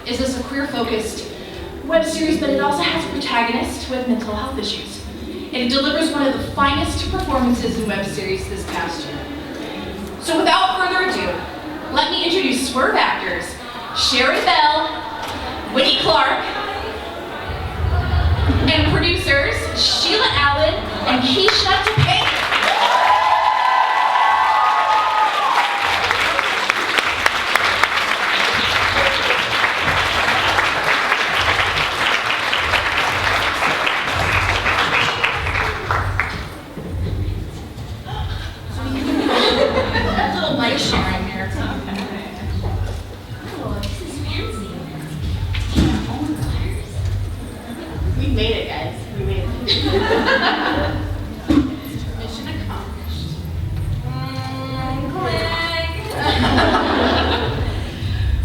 is this a queer-focused web series, but it also has a protagonist with mental health issues. And it delivers one of the finest performances in web series this past year. So without further ado, let me introduce Swerve actors, Sharon, Belle, Winny, Clarke, and producers, Sheila Allen and Kisha, Tapangan.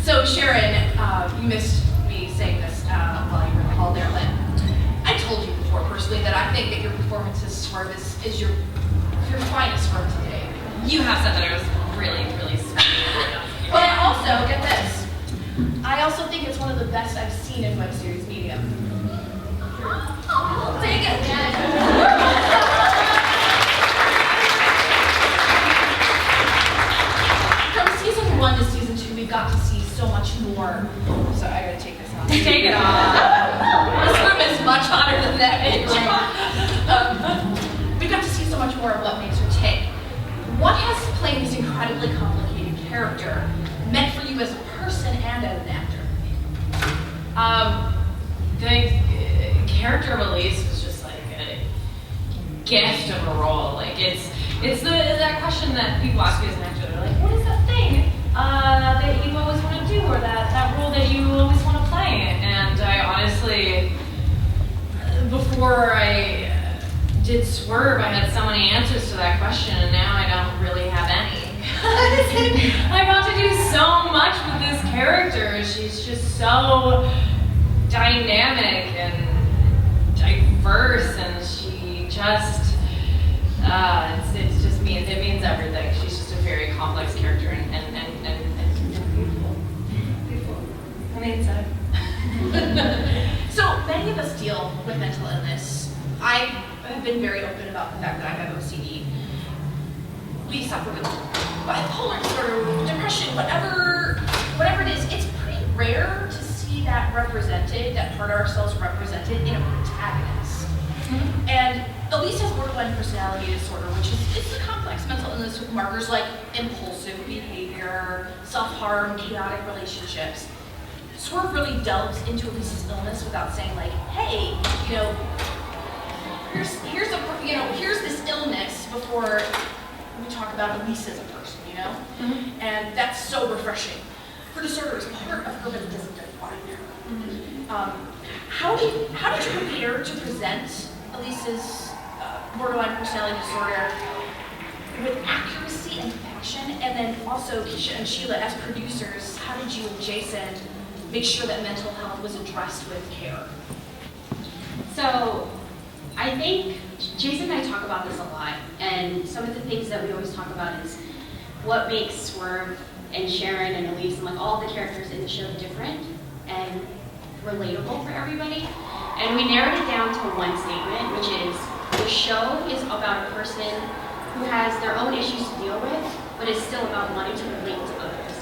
So Sharon, you missed me saying this while you were in the hall there, but I told you before personally that I think that your performance as Swerve is your finest work today. You have said that it was really, really sweet. But I also, get this, I also think it's one of the best I've seen in web series media. Oh, take it. From season 1 to season 2, we've got to see so much more. So I gotta take this off. Take it off. This room is much hotter than that bitch. We got to see so much more of what makes her tick. What has playing this incredibly complicated character meant for you as a person and as an actor? The character of Elise was just like a gift of a role. Like it's that question that people ask you as an actor. They're like, what is that thing that you always want to do, or that role that you always want to play? And I honestly, before I did Swerve, I had so many answers to that question, and now I don't really have any. I got to do so much with this character. She's just so dynamic and diverse, and she just, it means everything. She's just a very complex character and beautiful. Beautiful. I mean, So many of us deal with mental illness. I have been very open about the fact that I have OCD. We suffer with bipolar disorder, depression, whatever it is. It's pretty rare to see that represented, that part of ourselves represented in a protagonist. Mm-hmm. And Elise has borderline personality disorder, which is a complex mental illness with markers like impulsive behavior, self-harm, chaotic relationships. Swerve really delves into Elise's illness without saying like, hey, here's this illness before we talk about Elise as a person, Mm-hmm. And that's so refreshing. Her disorder is part of her, but it doesn't define her. Mm-hmm. How did you prepare to present Elise's borderline personality disorder with accuracy and affection? And then also Kisha and Sheila as producers, how did you and Jason make sure that mental health was addressed with care? So I think Jason and I talk about this a lot, and some of the things that we always talk about is what makes Swerve and Sharon and Elise and like all the characters in the show different and relatable for everybody. And we narrowed it down to one statement, which is the show is about a person who has their own issues to deal with, but is still about wanting to relate to others.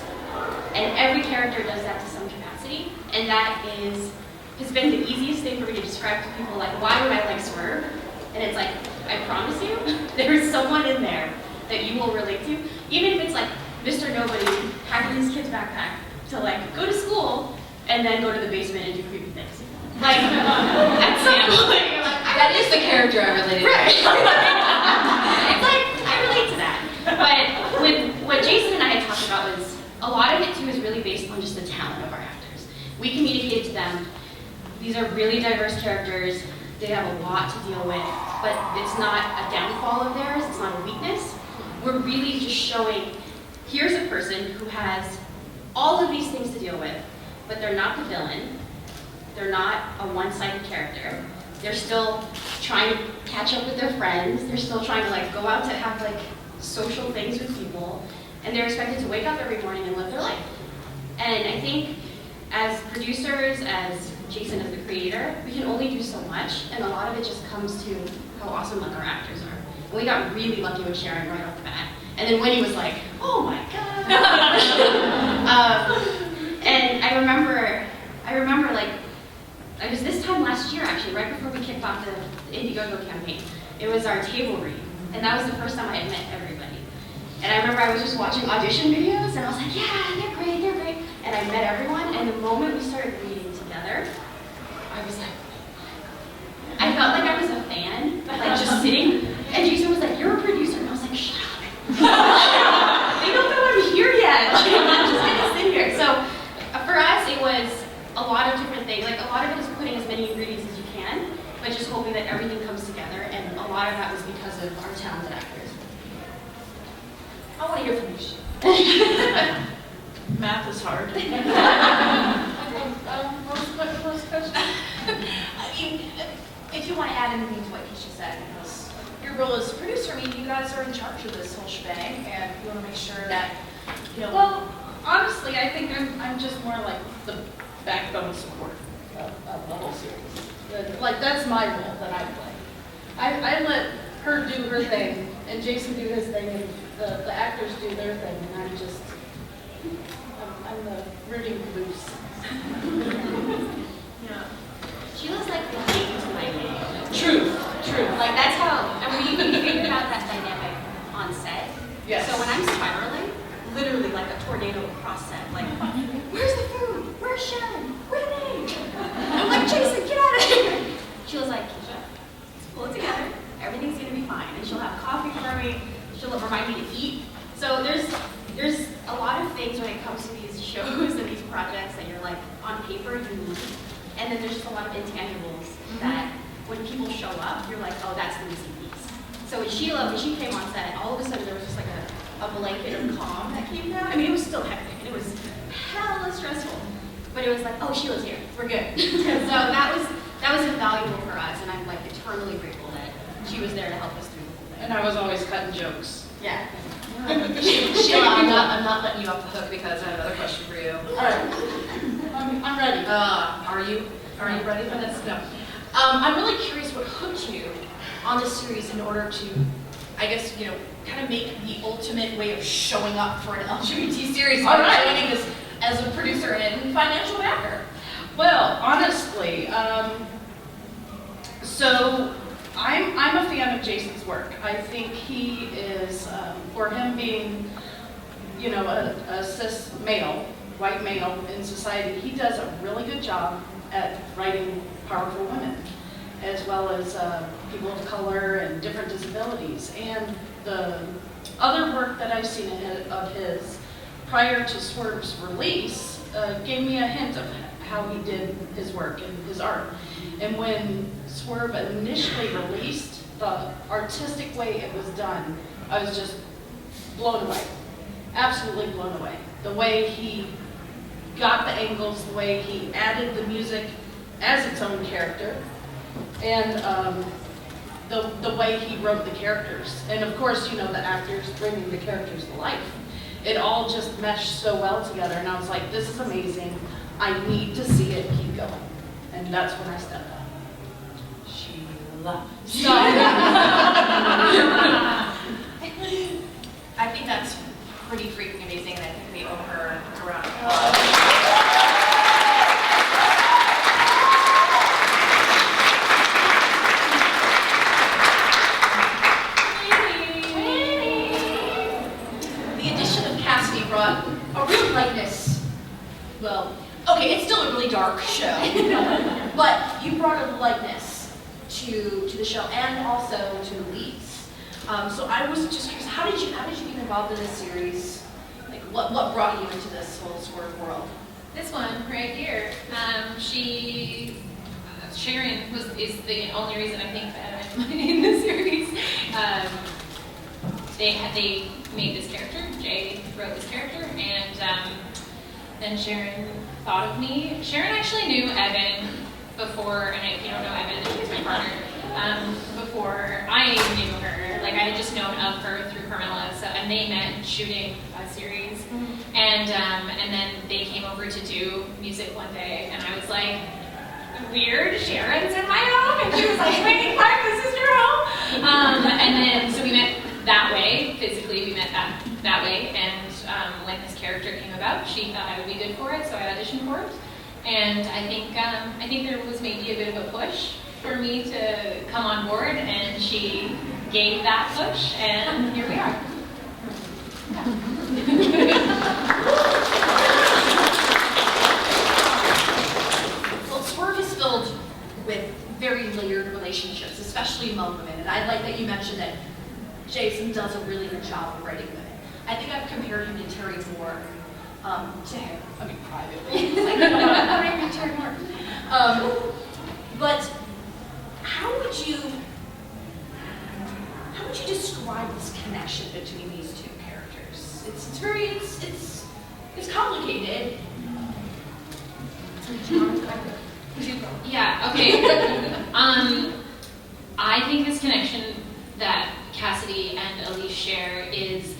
And every character does that to some capacity, and that has been the easiest thing for me to describe to people, like, why would I like Swerve? And it's like, I promise you, there's someone in there that you will relate to, even if it's like Mr. Nobody packing his kid's backpack to like go to school and then go to the basement and do creepy things. Like, at some point, you're like, that is the character I related to. Right. It's like, I relate to that. But with what Jason and I had talked about was, a lot of it too is really based on just the talent of our actors. We communicated to them, these are really diverse characters, they have a lot to deal with, but it's not a downfall of theirs, it's not a weakness. We're really just showing, here's a person who has all of these things to deal with, but they're not the villain, they're not a one-sided character, they're still trying to catch up with their friends, they're still trying to like go out to have like social things with people, and they're expected to wake up every morning and live their life. And I think as producers, as Jason as the creator, we can only do so much, and a lot of it just comes to how awesome like our actors are. And we got really lucky with Sharon right off the bat. And then Winny was like, oh my God. And I remember like, it was this time last year actually, right before we kicked off the Indiegogo campaign. It was our table read, and that was the first time I had met everybody. And I remember I was just watching audition videos, and I was like, yeah, they're great, they're great. And I met everyone, and the moment we started reading together, I was like, I felt like I was a fan, like just sitting. And Jason was like, you're a producer, and I was like, shut up. They don't know I'm here yet. Like, I'm just gonna sit here. So for us, it was a lot of different things. Like a lot of it is putting as many ingredients as you can, but just hoping that everything comes together. And a lot of that was because of our talented actors. I want to hear from you, Sheila. Math is hard. What was the question? I mean, if you want to add anything to what Kisha said, because your role as a producer, I mean, you guys are in charge of this whole shebang, and you want to make sure that, you know. Well, honestly, I think I'm just more like the backbone support of the whole series. Like, that's my role that I play. I let her do her thing, and Jason do his thing, and the actors do their thing, and I'm the rooting caboose. Yeah. Sheila's like the king to my game. Truth. Like that's how, I mean, we figured out that dynamic on set. Yes. So when I'm spiraling, literally like a tornado across set, like, where's the food? Where's Sharon? Where are they? I'm like, Jason, get out of here. Sheila's like, Kisha, let's pull it together. Everything's gonna be fine. And she'll have coffee for me. She'll remind me to eat. So there's a lot of things when it comes to these shows and these projects that you're like, on paper, you need. And then there's just a lot of intangibles that when people show up, you're like, oh, that's the missing piece. So with Sheila, when she came on set, all of a sudden there was just like a blanket of calm that came down. I mean, it was still hectic, and it was hella stressful. But it was like, oh, Sheila's here, we're good. So that was invaluable for us, and I'm like eternally grateful that she was there to help us through the whole thing. And I was always cutting jokes. Yeah. Sheila, I'm not letting you off the hook because I have another question for you. All right, I'm ready. Are you ready for this? No. I'm really curious what hooked you on this series in order to, I guess, you know, kind of make the ultimate way of showing up for an LGBT series. All right. Joining this as a producer and financial backer. Well, honestly, so I'm a fan of Jason's work. I think he is, for him being, you know, a cis male, white male in society, he does a really good job at writing powerful women, as well as people of color and different disabilities. And the other work that I've seen of his prior to Swerve's release gave me a hint of how he did his work and his art. And when Swerve initially released, the artistic way it was done, I was just blown away. Absolutely blown away. The way he got the angles, the way he added the music as its own character, and the way he wrote the characters. And of course, you know, the actors bringing the characters to life. It all just meshed so well together, and I was like, this is amazing. I need to see it keep going. And that's when I stepped up. Sheila. I think that's pretty freaking amazing, and I think we owe her a round of applause. Brought a real lightness. Well, okay, it's still a really dark show, but you brought a lightness to the show and also to the leads. So I was just curious, how did you get involved in this series? Like, what brought you into this whole Swerve world? This one right here, Sharon is the only reason I think that I'm in this series. They made this character. Jay wrote this character, and then Sharon thought of me. Sharon actually knew Evan before, and if you don't know Evan, he's my partner. Before I even knew her, like I had just known of her through Carmela. So, and they met shooting a series, And then they came over to do music one day, and I was like, weird, Sharon's in my home, and she was like, wait, Clarke, this is your home. And then, so we met that way, physically we met that way, and when this character came about, she thought I would be good for it, so I auditioned for it. And I think there was maybe a bit of a push for me to come on board, and she gave that push, and here we are. Well, Swerve is filled with very layered relationships, especially among women. And I like that you mentioned that Jason does a really good job of writing women. I think I've compared him to Terry Moore, to him. I mean, privately. It's like, I'm going to be Terry Moore. But how would you describe this connection between these two characters? It's complicated. Yeah, okay. I think this connection that Cassidy and Elise share is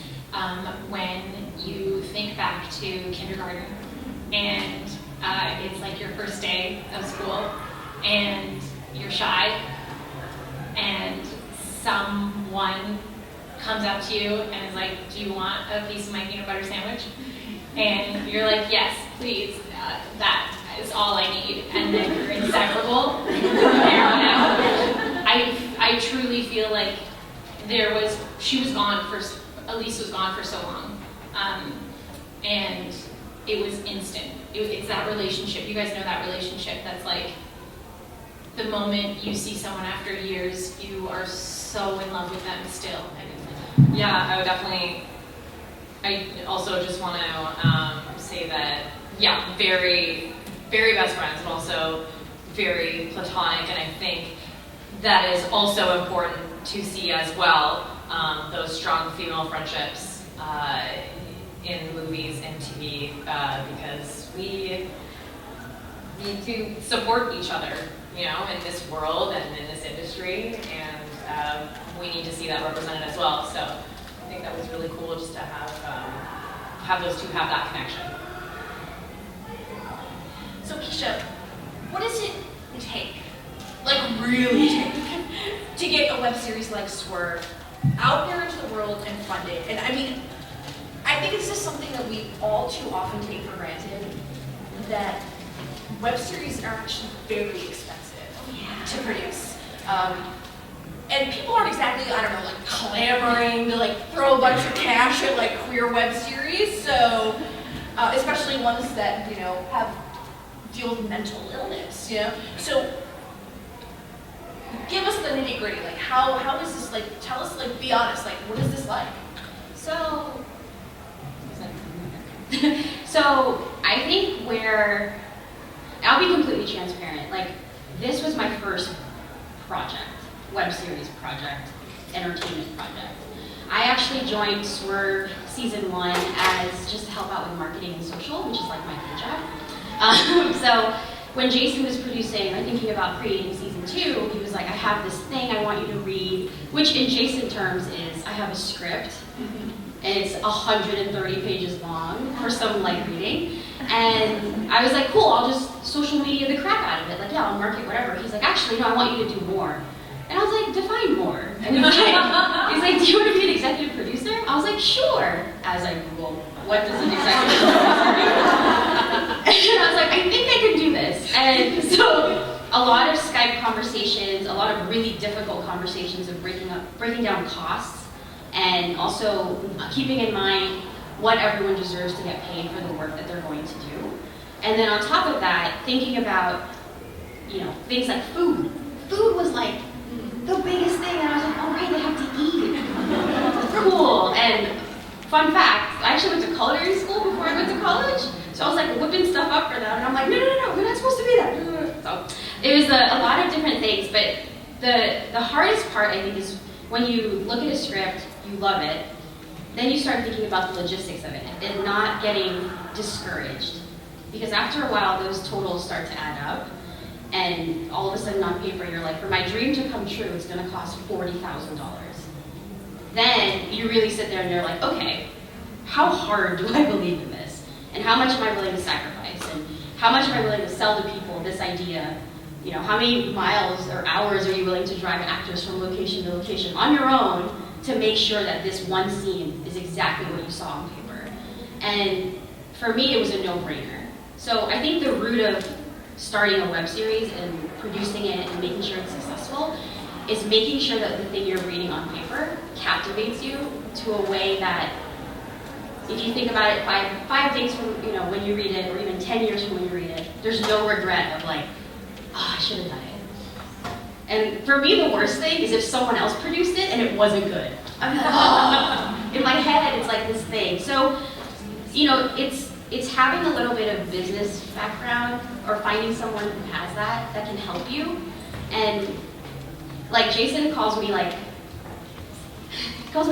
when you think back to kindergarten and it's like your first day of school and you're shy and someone comes up to you and is like, do you want a piece of my peanut butter sandwich? And you're like, yes, please, that is all I need. And then you're inseparable from there on out. I truly feel like Elise was gone for so long. And it was instant. It's that relationship. You guys know that relationship that's like, the moment you see someone after years, you are so in love with them still. Yeah, I would definitely, I also just want to say that, yeah, very, very best friends, and also very platonic, and I think that is also important to see as well, those strong female friendships in movies and TV, because we need to support each other, you know, in this world and in this industry, and we need to see that represented as well. So I think that was really cool just to have those two have that connection. So Kisha, what does it take, like really take, to get a web series like Swerve out there into the world and funded? And I mean, I think it's just something that we all too often take for granted, that web series are actually very expensive to produce. And people aren't exactly, I don't know, like clamoring to like throw a bunch of cash at like queer web series. So, especially ones that, you know, deal with mental illness, you know? So, give us the nitty gritty, like how is this, like, tell us, like, be honest, like, what is this like? So I think I'll be completely transparent. Like, this was my first project, web series project, entertainment project. I actually joined Swerve season 1 as just to help out with marketing and social, which is like my day job. So when Jason was producing or thinking about creating season 2, he was like, I have this thing I want you to read, which in Jason terms is, I have a script, and it's 130 pages long for some light reading. And I was like, cool, I'll just social media the crap out of it. Like, yeah, I'll market whatever. He's like, actually, no, I want you to do more. And I was like, define more. And he's like, do you want to be an executive producer? I was like, sure. As I Google, what does an executive producer do? And I was like, I think I can do this. And so a lot of Skype conversations, a lot of really difficult conversations of breaking down costs, and also keeping in mind what everyone deserves to get paid for the work that they're going to do. And then on top of that, thinking about, you know, things like food. Food was like the biggest thing, and I was like, oh right, they have to eat. Cool. And fun fact, I actually went to culinary school before I went to college, so I was like whipping stuff up for them, and I'm like, no, we're not supposed to be there. So it was a lot of different things, but the hardest part, I think, is when you look at a script, you love it, then you start thinking about the logistics of it and not getting discouraged. Because after a while, those totals start to add up, and all of a sudden on paper, you're like, for my dream to come true, it's gonna cost $40,000. Then you really sit there and you're like, okay, how hard do I believe in this? And how much am I willing to sacrifice? And how much am I willing to sell to people this idea? You know, how many miles or hours are you willing to drive actors from location to location on your own to make sure that this one scene is exactly what you saw on paper? And for me, it was a no-brainer. So I think the root of starting a web series and producing it and making sure it's successful is making sure that the thing you're reading on paper captivates you to a way that, if you think about it, five days from when you read it, or even 10 years from when you read it, there's no regret of like, oh, I should have done it. And for me, the worst thing is if someone else produced it and it wasn't good. I'm like, oh. In my head, it's like this thing. So, it's having a little bit of business background or finding someone who has that can help you. And like Jason calls me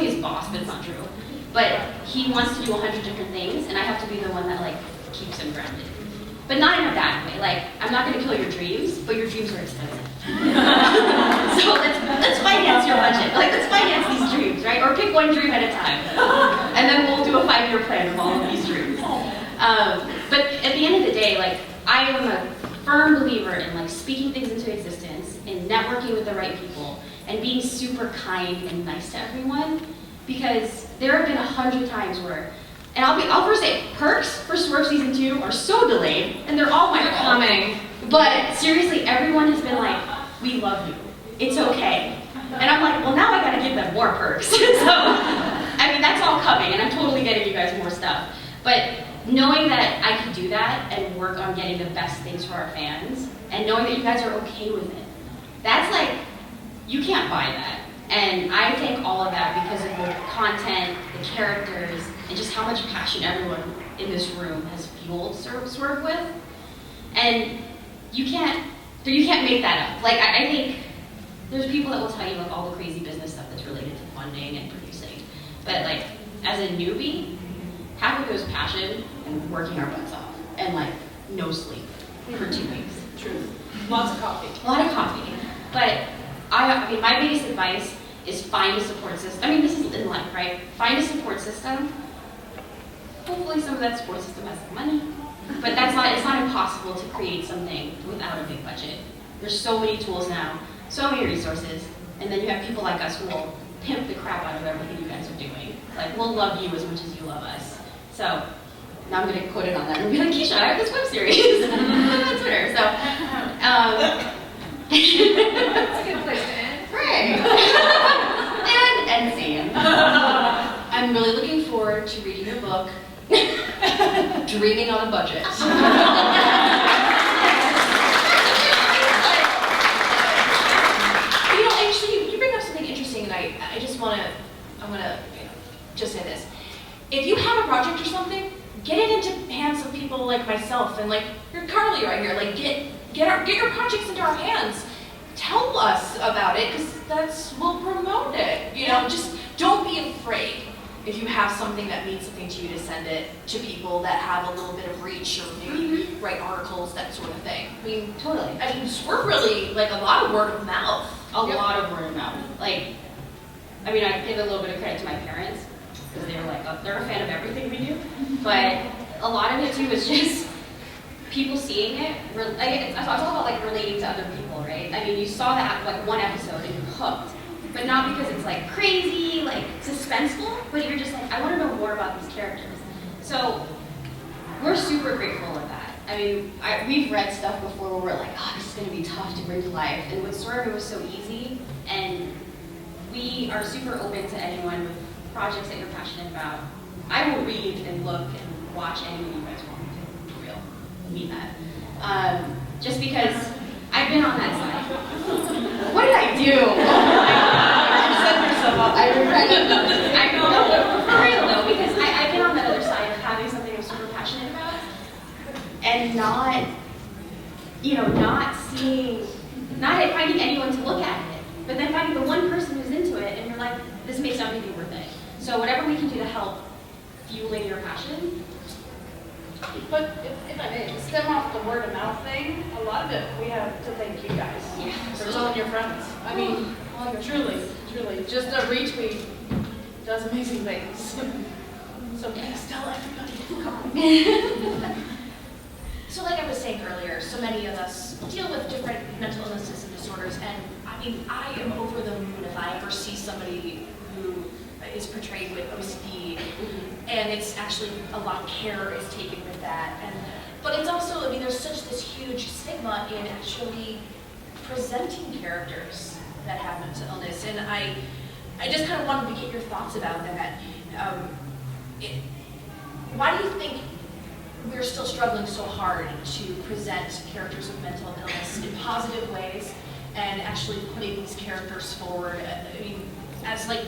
his boss, but it's not true. But he wants to do 100 different things, and I have to be the one that like keeps him grounded. But not in a bad way. Like, I'm not gonna kill your dreams, but your dreams are expensive. So let's finance your budget. Like, let's finance these dreams, right? Or pick one dream at a time. And then we'll do a 5-year plan of all of these dreams. But at the end of the day, like, I am a firm believer in like speaking things into existence, in networking with the right people, and being super kind and nice to everyone. Because there have been 100 times where, and I'll first say, perks for Swerve Season 2 are so delayed, and they're all my fault. Coming. But seriously, everyone has been like, we love you. It's okay. And I'm like, well, now I gotta give them more perks. So, I mean, that's all coming, and I'm totally getting you guys more stuff. But knowing that I can do that and work on getting the best things for our fans, and knowing that you guys are okay with it, that's like, you can't buy that. And I take all of that because of the content, the characters, and just how much passion everyone in this room has fueled Swerve with. And you can't make that up. Like, I think there's people that will tell you like all the crazy business stuff that's related to funding and producing. But like, as a newbie, half of it was passion and working our butts off. And like, no sleep for 2 weeks. True. Lots of coffee. A lot of coffee. But I mean, my biggest advice is find a support system. I mean, this is in life, right? Find a support system. Hopefully some of that support system has some money. But it's not impossible to create something without a big budget. There's so many tools now, so many resources, and then you have people like us who will pimp the crap out of everything you guys are doing. Like, we'll love you as much as you love us. So, now I'm gonna quote it on that and be like, Kisha, I have this web series on Twitter. So, That's a good place to end. Right. And end scene. I'm really looking forward to reading your book, Dreaming on a Budget. Actually, you bring up something interesting, and I want to just say this. If you have a project or something, get it into hands of people like myself and like you're Carly right here. Like get your projects into our hands. Tell us about it, because we'll promote it. Just don't be afraid if you have something that means something to you to send it to people that have a little bit of reach, or maybe write articles, that sort of thing. I mean, totally. We're really like a lot of word of mouth. A lot of word of mouth. Like, I mean, I give a little bit of credit to my parents, because they were like, they're a fan of everything we do. But a lot of it too is just people seeing it. I talk about like relating to other people, right? I mean, you saw that like one episode and you're hooked, but not because it's like crazy, like suspenseful, but you're just like, I want to know more about these characters. So we're super grateful of that. I mean, we've read stuff before where we're like, oh, this is going to be tough to bring to life. And with Swerve, it was so easy. And we are super open to anyone with projects that you're passionate about. I will read and look and watch anything you guys want me to, for real. I mean that. Just because I've been on that side. What did I do? You set yourself up. I regret it. I know, for real though, because I've been on that other side of having something I'm super passionate about and not finding anyone to look at it, but then finding the one person who's into it and you're like, this makes everything worth it. So whatever we can do to help fueling your passion. But if I may stem off the word of mouth thing, a lot of it we have to thank you guys for telling your friends. I mean, truly, just a retweet does amazing things. So please tell everybody to come. So like I was saying earlier, so many of us deal with different mental illnesses and disorders, and I mean, I am over the moon if I ever see somebody who is portrayed with OCD, and it's actually a lot of care is taken with that. But it's also, I mean, there's such this huge stigma in actually presenting characters that have mental illness, and I just kind of wanted to get your thoughts about that. Why do you think we're still struggling so hard to present characters with mental illness in positive ways and actually putting these characters forward? I mean, as like,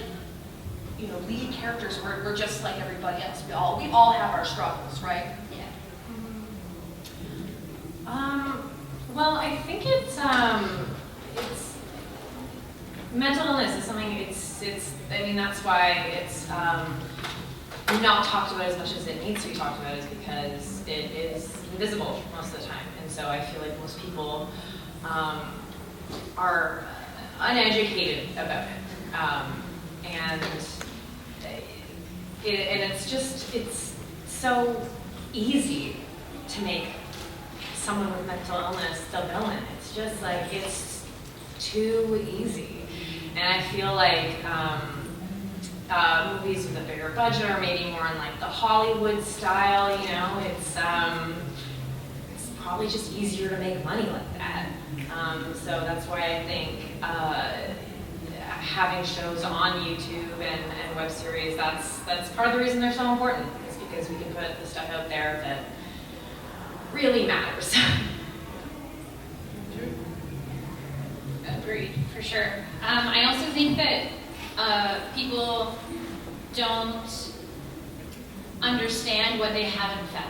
you know, lead characters, we're just like everybody else. We all have our struggles, right? Yeah. Well, I think it's mental illness is something. I mean, that's why it's not talked about as much as it needs to be talked about, is because it is invisible most of the time, and so I feel like most people are uneducated about it, and it's so easy to make someone with mental illness the villain. It's just like, it's too easy. And I feel like movies with a bigger budget, or maybe more in like the Hollywood style, you know, it's probably just easier to make money like that. So that's why I think having shows on YouTube and web series, that's part of the reason they're so important, is because we can put the stuff out there that really matters. Agreed, for sure. I also think that people don't understand what they haven't felt.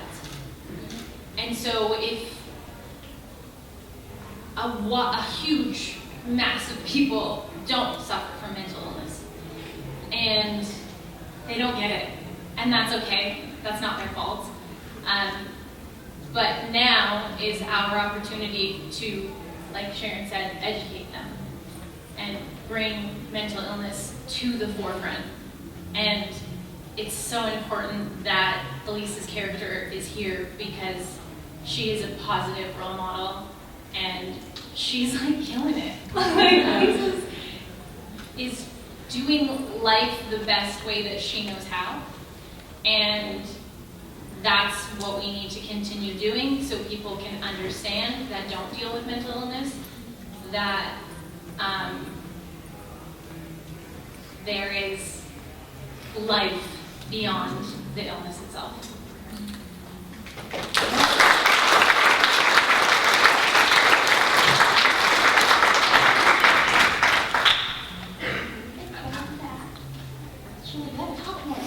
And so if a huge mass of people don't suffer from mental illness, and they don't get it, and that's okay, that's not their fault. But now is our opportunity to, like Sharon said, educate them and bring mental illness to the forefront. And it's so important that Elise's character is here, because she is a positive role model and she's like killing it. Like, Elise is doing life the best way that she knows how. And that's what we need to continue doing, so people can understand that don't deal with mental illness, that there is life beyond the illness itself.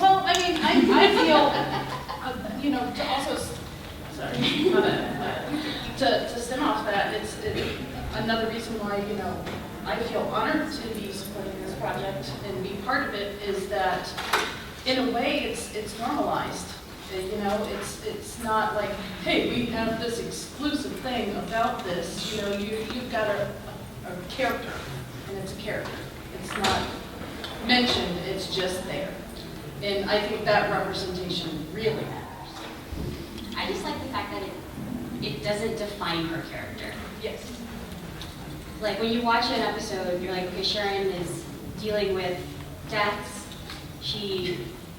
Well, I mean, I feel, you know, to also, sorry, my bad. To stem off that, it's another reason why, you know, I feel honored to be supporting this project and be part of it, is that in a way it's normalized. You know, it's not like, hey, we have this exclusive thing about this. You know, you've got a character, and it's a character. It's not mentioned, it's just there. And I think that representation really matters. I just like the fact that it doesn't define her character. Yes. Like when you watch an episode, you're like, okay, Sharon is dealing with deaths.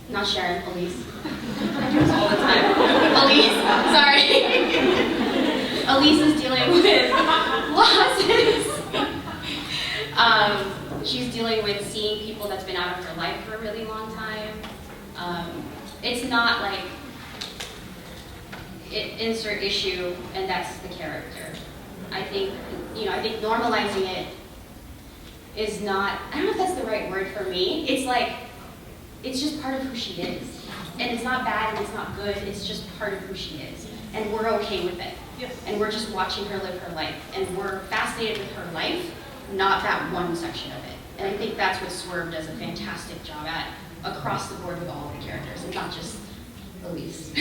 Not Sharon, Elise. I do this all the time. Elise, sorry. Elise is dealing with losses. She's dealing with seeing people that's been out of her life for a really long time. It's not like insert issue and that's the character. I think normalizing it is not, I don't know if that's the right word for me. It's like, it's just part of who she is. And it's not bad and it's not good, it's just part of who she is. And we're okay with it. Yes. And we're just watching her live her life. And we're fascinated with her life, not that one section of it. And I think that's what Swerve does a fantastic job at, across the board with all of the characters, and not just Elise.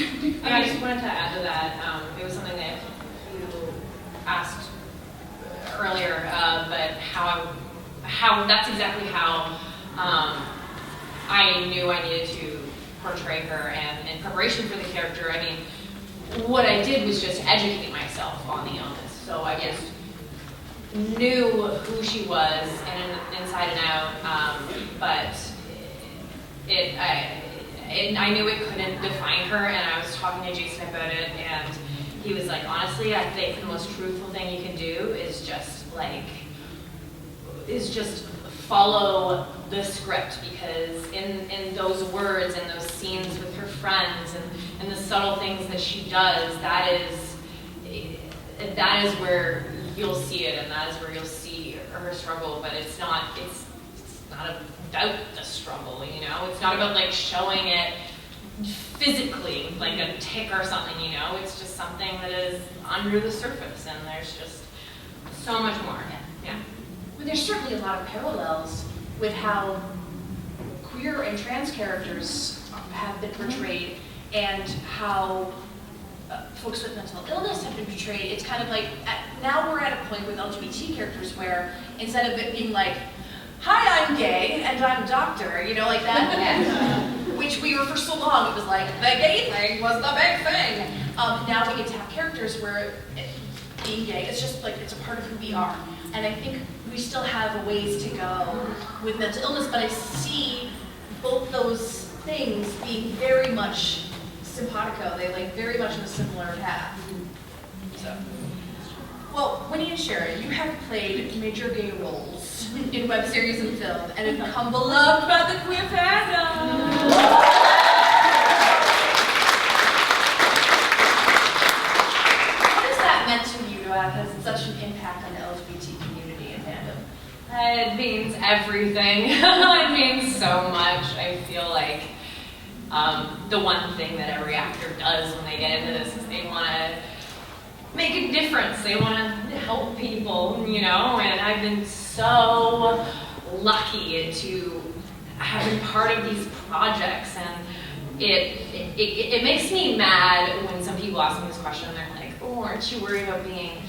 I just wanted to add to that, it was something that you asked earlier, but how that's exactly how I knew I needed to portray her, and in preparation for the character, I mean, what I did was just educate myself on the illness. So I just knew who she was inside and out, but I knew it couldn't define her, and I was talking to Jason about it, and he was like, honestly, I think the most truthful thing you can do is just follow the script, because in those words and those scenes with her friends and the subtle things that she does, that is where you'll see it, and that is where you'll see her struggle. But it's not about the struggle, you know? It's not about like showing it physically, like a tick or something, you know? It's just something that is under the surface, and there's just so much more. Yeah. Well, there's certainly a lot of parallels with how queer and trans characters have been portrayed, and how folks with mental illness have been portrayed. It's kind of like, now we're at a point with LGBT characters where instead of it being like, hi, I'm gay, and I'm a doctor, you know, like that, which we were for so long, it was like, the gay thing was the big thing. Now we get to have characters where being gay is just like, it's a part of who we are. And I think we still have a ways to go with mental illness, but I see both those things being very much simpatico. They like very much in a similar path. So, well, Winny and Sharon, you have played major gay roles in web series and film, and have become beloved by the queer fandom. What has that meant to you to have had such an impact on the LGBT community and fandom? It means everything. It means so much. I feel like the one thing that every actor does when they get into this is they want to make a difference. They want to help people, you know, and I've been so lucky to have been part of these projects, and it makes me mad when some people ask me this question and they're like, oh, aren't you worried about being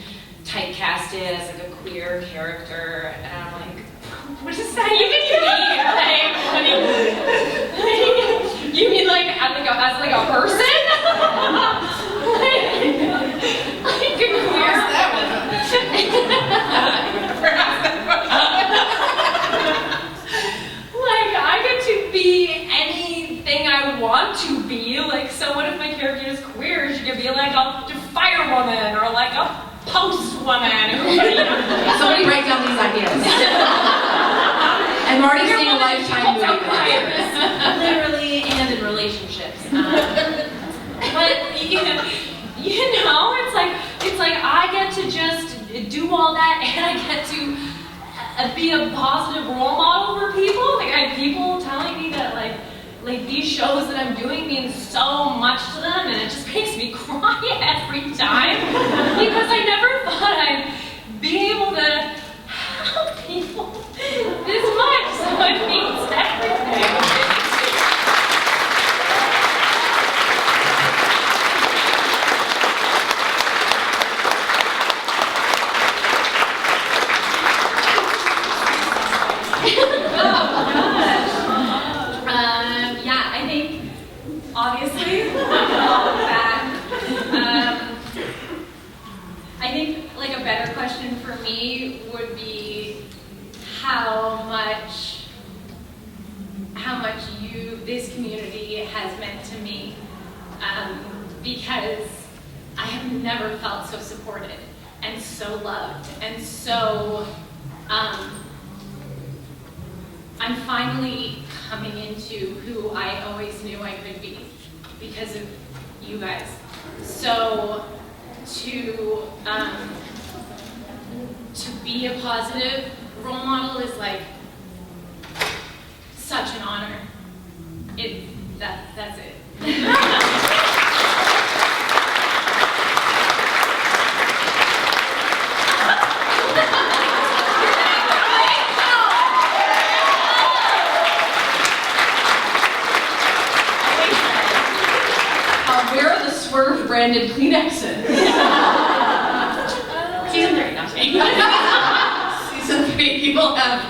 typecasted as like a queer character? And I'm like, what does that even mean? Like, you mean like as like a person? like a queer? Like, I get to be anything I want to be. Like, so what if my character is queer? She could be like a fire woman or like a post woman. Somebody write down these ideas. I'm already seeing a Lifetime movie. Literally and in relationships. But you know, it's like I get to just do all that, and I get to be a positive role model for people. Like, I have people telling me that like these shows that I'm doing mean so much to them, and it just makes me cry every time because I never thought I'd be able to help people this much. So it means everything. Obviously, all of that. I think like a better question for me would be how much this community has meant to me, because I have never felt so supported and so loved and so. I'm finally coming into who I always knew I could be because of you guys. So to be a positive role model is like such an honor. That's it. Where are the Swerve branded Kleenexes? Season 3, not kidding. Season 3, you will have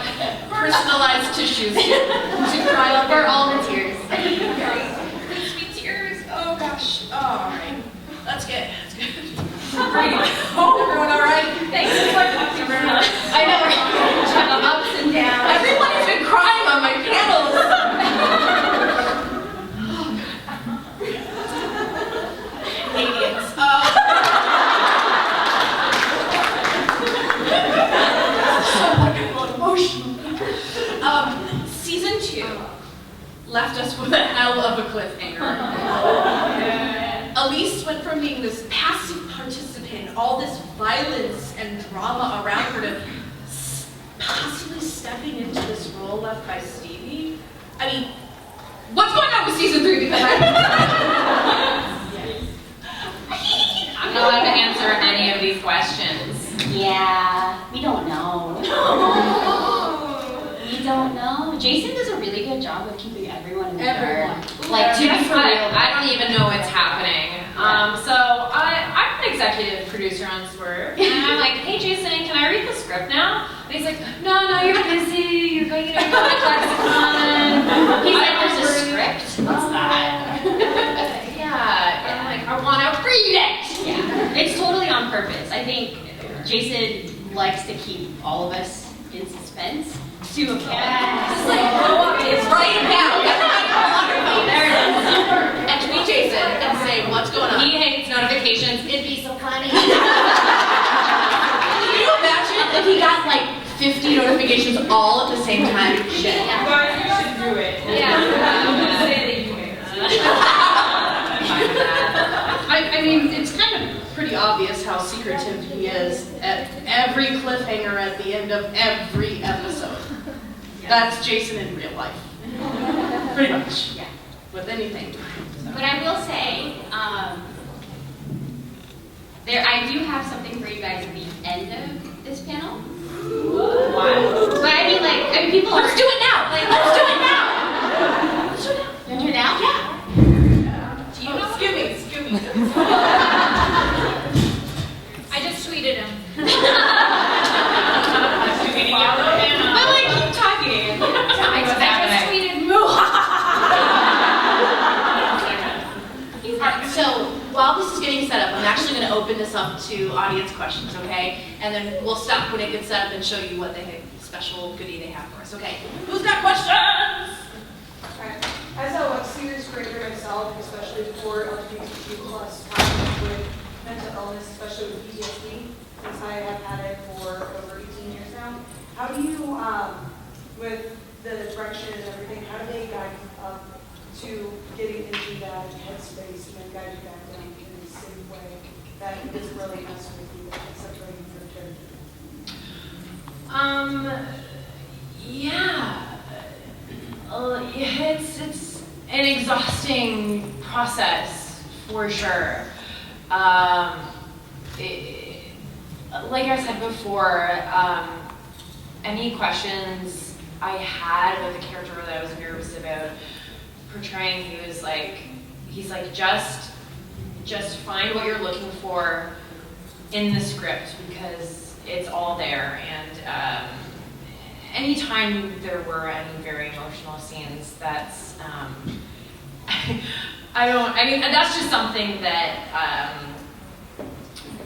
personalized tissues to cry on For all the tears. Oh gosh. Oh, all right. That's good. Everyone all right? Thanks. I know, the ups and downs. Everybody's been crying on my panels. Aliens. So wonderful and emotional. Season 2 left us with a hell of a cliffhanger. Elise went from being this passive participant, all this violence and drama around her, to possibly stepping into this role left by Stevie. I mean, what's going on with season 3? Because I'm not allowed to answer any of these questions. Yeah, we don't know. We don't know. Jason does a really good job of keeping everyone in the dark. Like, to be for real. I don't even know what's happening. So I'm an executive producer on Swerve, and I'm like, hey Jason, can I read the script now? And he's like, no, you're busy. You're going to ClexaCon. He's like, there's a script? What's that? Yeah, and like, I want to read it. Yeah, it's totally on purpose. I think Jason likes to keep all of us in suspense. To a point. Just like, it's right now. Everybody come on your phone. There it is. And to be Jason and say, what's going on? He hates notifications. It'd be so funny. Can you imagine if he got like 50 notifications all at the same time? Shit. Yeah. I mean, it's kind of pretty obvious how secretive he is at every cliffhanger at the end of every episode. That's Jason in real life. Pretty much. Yeah. With anything. So. But I will say, I do have something for you guys at the end of this panel. What? But I mean, people are. Let's do it now. Like, let's do it now. You want to do it now? Yeah. do you know? Excuse me. I just tweeted him. But like, keep talking. I just tweeted So while this is getting set up, I'm actually going to open this up to audience questions, okay? And then we'll stop when it gets set up and show you what the special goodie they have for us, okay? Who's got questions? Alright. As a series creator myself, especially for LGBTQ plus content with mental illness, especially with PTSD, since I have had it for over 18 years now, how do you, with the direction and everything, how do they guide you up to getting into that headspace and then guide you back down in a safe way that doesn't really mess with you, except for your character? It's an exhausting process for sure. Like I said before, any questions I had with the character that I was nervous about portraying, he's like, just find what you're looking for in the script because it's all there. And anytime there were any very emotional scenes, that's that's just something that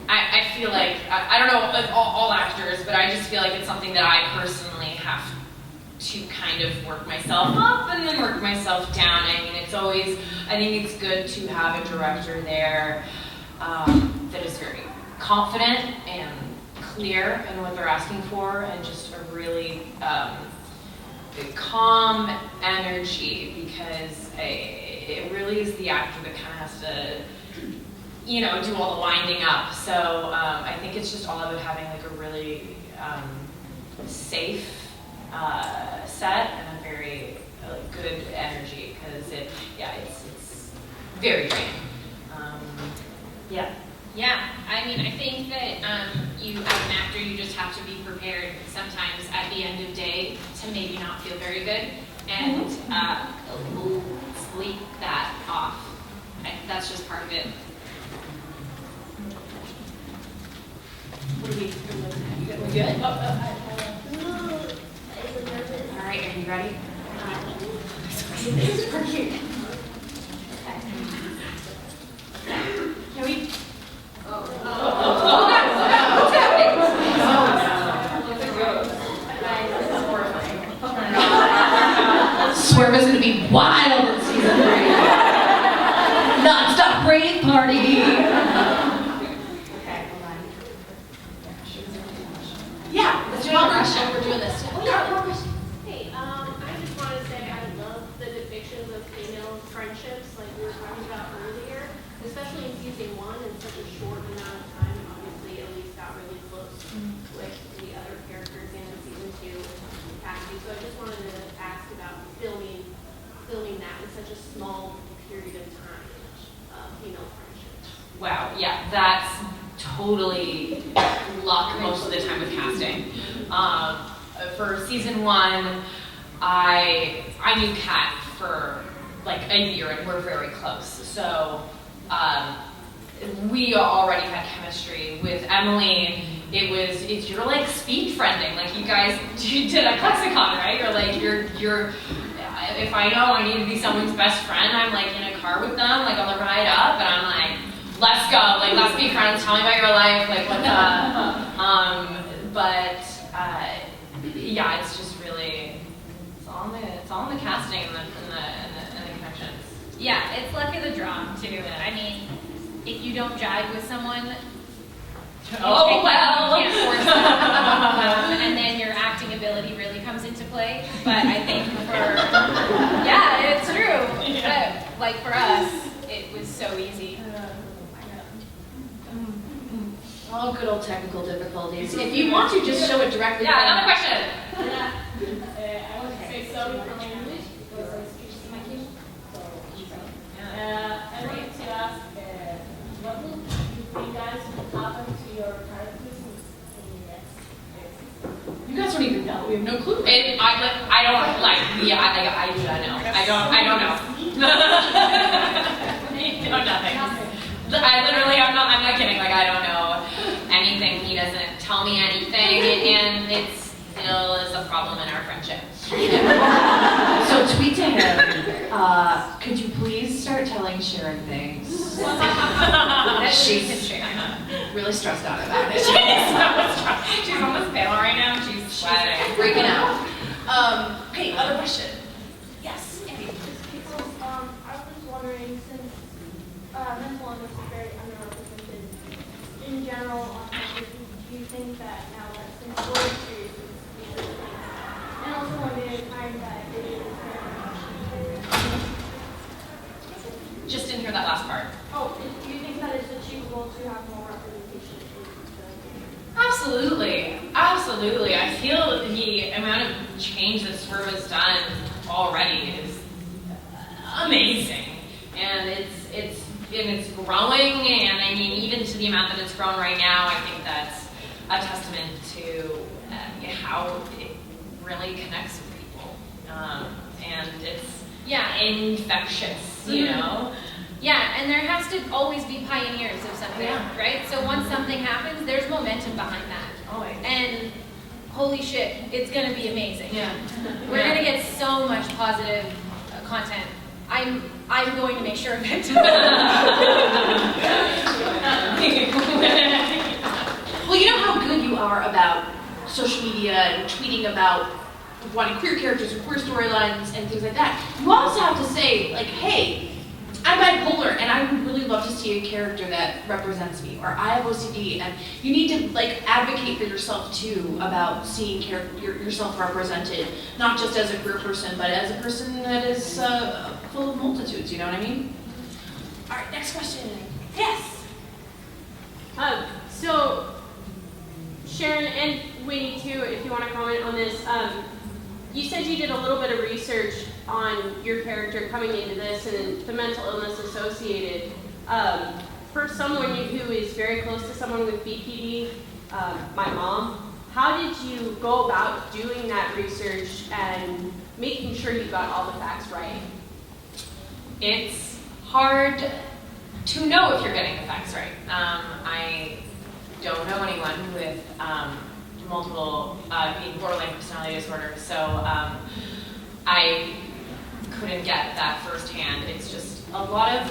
I feel like I don't know all actors, but I just feel like it's something that I personally have to kind of work myself up and then work myself down. I mean, it's always, I think it's good to have a director there that is very confident and clear in what they're asking for, and just a really calm energy, because it really is the actor that kind of has to, do all the winding up. So I think it's just all about having like a really safe set and a very good energy, because it's very draining. Yeah, I mean, I think that you, as an actor, you just have to be prepared sometimes at the end of day to maybe not feel very good and sleep that off. That's just part of it. What are we good? Oh, All right, are you ready? Swerve is gonna be wild in season 3. Non-stop rave party. Okay, hold on. Yeah, let's do another question. We're doing this. Oh yeah, one question. Hey, I just want to say I love the depictions of female friendships like we were talking about earlier, especially in season 1 in such a short amount of time. Obviously, Elise got really close with the other characters in season 2 with Cassie. So I just wanted to ask about filming that in such a small period of time, female friendships. Wow, yeah, that's totally luck most of the time with casting. For season 1, I knew Kat for like a year and we're very close. So we already had chemistry. With Emily, you're like speed friending. Like you guys did a ClexaCon, right? You're like, you're if I know I need to be someone's best friend, I'm like in a car with them, like on the ride up, and I'm like, let's go, like let's be friends, tell me about your life, like what's up. Yeah, it's just really, it's all in the casting and the connections. Yeah, it's luck of the draw too. I mean, if you don't jive with someone, Oh well. you can't force them. And then your acting ability really comes into play. But I think yeah, it's true. Yeah. But like for us, it was so easy. Oh, good old technical difficulties. If you want to, just show it directly. Yeah, another question. I want to say sorry for my English because I speak Spanish. I wanted to ask, what would you think guys would happen to your characters in the next season? You guys don't even know. We have no clue. I don't like. Yeah, I do not know. I don't know. I know nothing. I'm not kidding. Like I don't know anything. He doesn't tell me anything, and it still is a problem in our friendship. So tweet to him. Could you please start telling Sharon things? She's really stressed out about it. She's almost pale right now. She's sweating. Breaking out. Okay, other question. Yes, Andy. I was wondering, since mental illness is very underrepresented in general on campus, do you think that now that since we're serious, and also one day at a time that it is very Just didn't hear that last part. do you think that it's achievable to have more representation in the Absolutely. I feel the amount of change that Swerve has done already is amazing, and it's growing. And I mean, even to the amount that it's grown right now, I think that's a testament to how it really connects with people, and it's infectious, you know. Yeah, and there has to always be pioneers of something, right? So once something happens, there's momentum behind that. Always. And holy shit, it's gonna be amazing. Yeah. We're gonna get so much positive content. I'm going to make sure of it. Well, you know how good you are about social media and tweeting about wanting queer characters and queer storylines and things like that. You also have to say, like, hey, I'm bipolar and I would really love to see a character that represents me, or I have OCD, and you need to like advocate for yourself too about seeing yourself represented, not just as a queer person, but as a person that is full of multitudes, you know what I mean? All right, next question. Yes? So, Sharon and Winny too, if you want to comment on this, you said you did a little bit of research on your character coming into this and the mental illness associated. For someone who is very close to someone with BPD, my mom, how did you go about doing that research and making sure you got all the facts right? It's hard to know if you're getting the facts right. I don't know anyone with multiple borderline personality disorder, so I couldn't get that firsthand. It's just a lot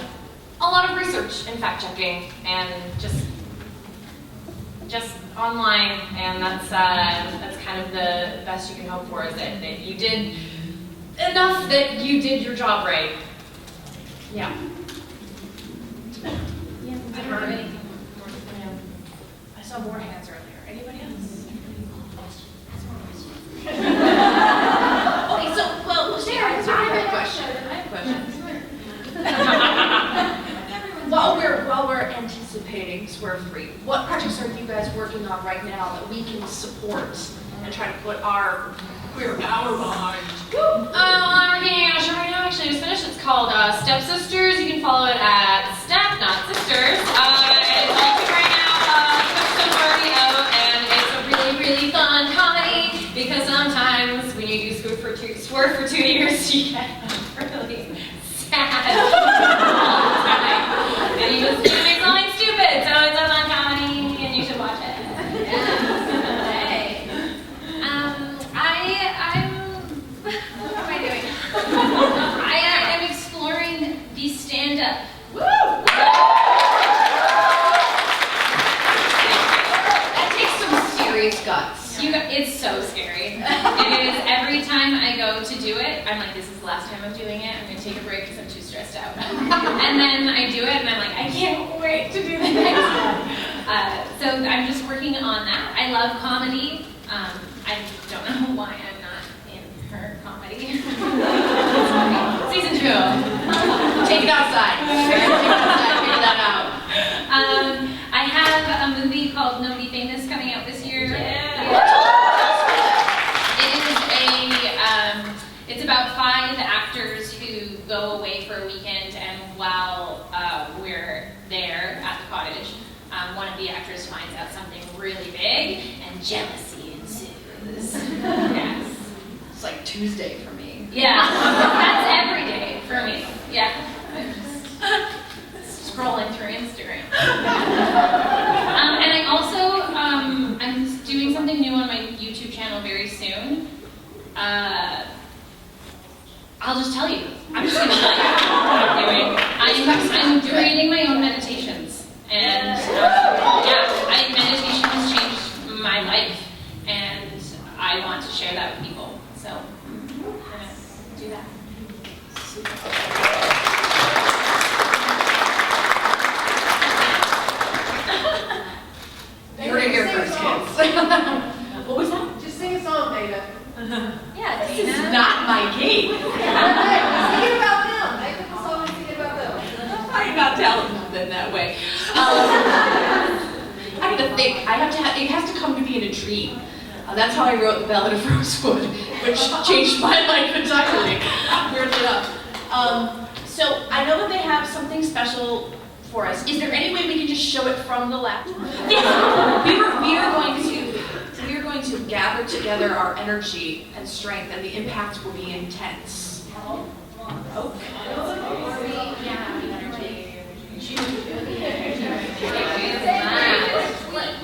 of research and fact checking and just online, and that's kind of the best you can hope for, is that you did enough that you did your job right. Yeah. I don't have anything more to put in. I saw more hands earlier. Anybody else? Okay, so, well, Sharon, I have a question. While we're anticipating Swerve 3, what projects are you guys working on right now that we can support and try to put our queer power behind? I'm working on a show right now, actually, I just finished. It's called Stepsisters. You can follow it at Step, not Sisters. It's also right now, episode's already out, and it's a really, really fun comedy, because sometimes when you do Swerve for 2 years, you get really sad all the time. And you just do something stupid, so it's a fun comedy, and you should watch it. Hey. What am I doing? I'm exploring the stand-up. That takes some serious guts. It's so scary. It is every time I go to do it, I'm like, this is the last time I'm doing it. I'm going to take a break because I'm too stressed out. And then I do it, and I'm like, I can't wait to do the next one. So I'm just working on that. I love comedy. I don't know why I'm not in her comedy. Season 2. Take it outside. Figure that out. I have a movie called Nobody Famous coming out this year. It's about 5 actors who go away for a weekend, and while we're there at the cottage, one of the actors finds out something really big, and jealousy ensues. Yes. It's like Tuesday for me. Yeah, that's every day for me. Yeah. I'm just scrolling through Instagram. And I also, I'm doing something new on my YouTube channel very soon. I'll just tell you. I'm just going to tell you what I'm doing. I'm creating my own meditations. And meditation has changed my life. And I want to share that with people. So I'm going to do that. You heard it here first, kids. What was that? Just sing a song, Dana. Yeah, This is not my game. Sing it about them. Make up a song and sing it about them. I'm not talented in that way. I have to think. It has to come to me in a dream. That's how I wrote the Ballad of Rosewood, which changed my life entirely. Weirdly enough. So I know that they have something special for us. Is there any way we can just show it from the laptop? We are going to gather together our energy and strength, and the impact will be intense.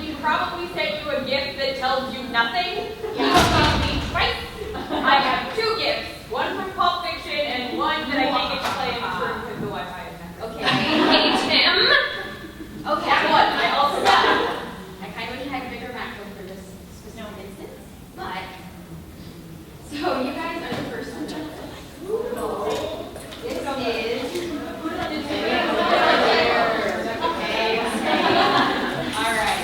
We probably sent you a gift that tells you nothing. You have me twice. I have 2 gifts. One from Pulp Fiction and one that I can't get to play in this room because the Wi-Fi is not. Okay. Hey, Tim. Okay. That one. I also got. I kind of wish I had a bigger macro for this specific instance, but so you guys are the first one. This is. All right.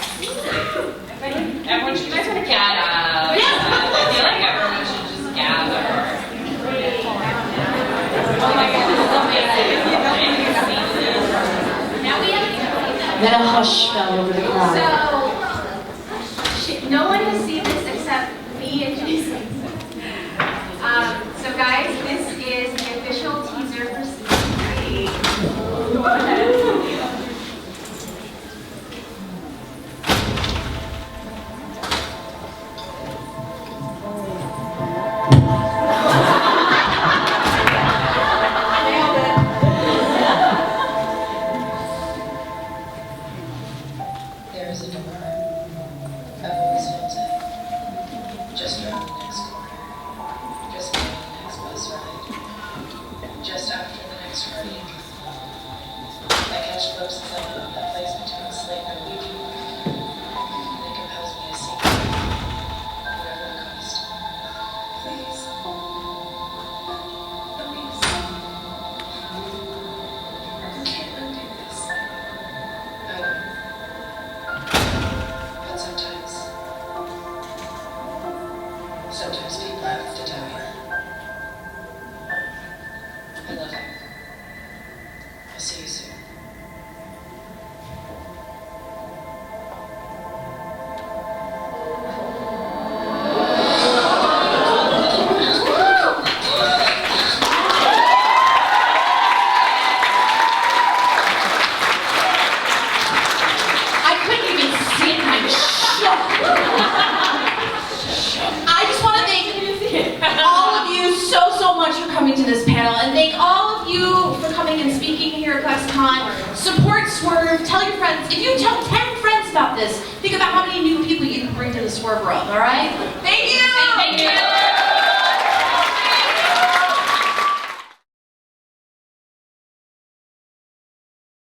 Everyone should just gather. I feel like everyone should just gather. Oh my God, this is amazing. Now we have. Then a hush fell over the crowd. So no one has seen this except me and Jason. So guys, this is the official teaser for season 3. There is a number Sometimes people have to die. I love you. I'll see you soon. I couldn't even see it, and I'm shook. I just want to thank all of you so much for coming to this panel, and thank all of you for coming and speaking here at ClexaCon. Support Swerve. Tell your friends. If you tell 10 friends about this, think about how many new people you can bring to the Swerve world. All right? Thank you. Thank you.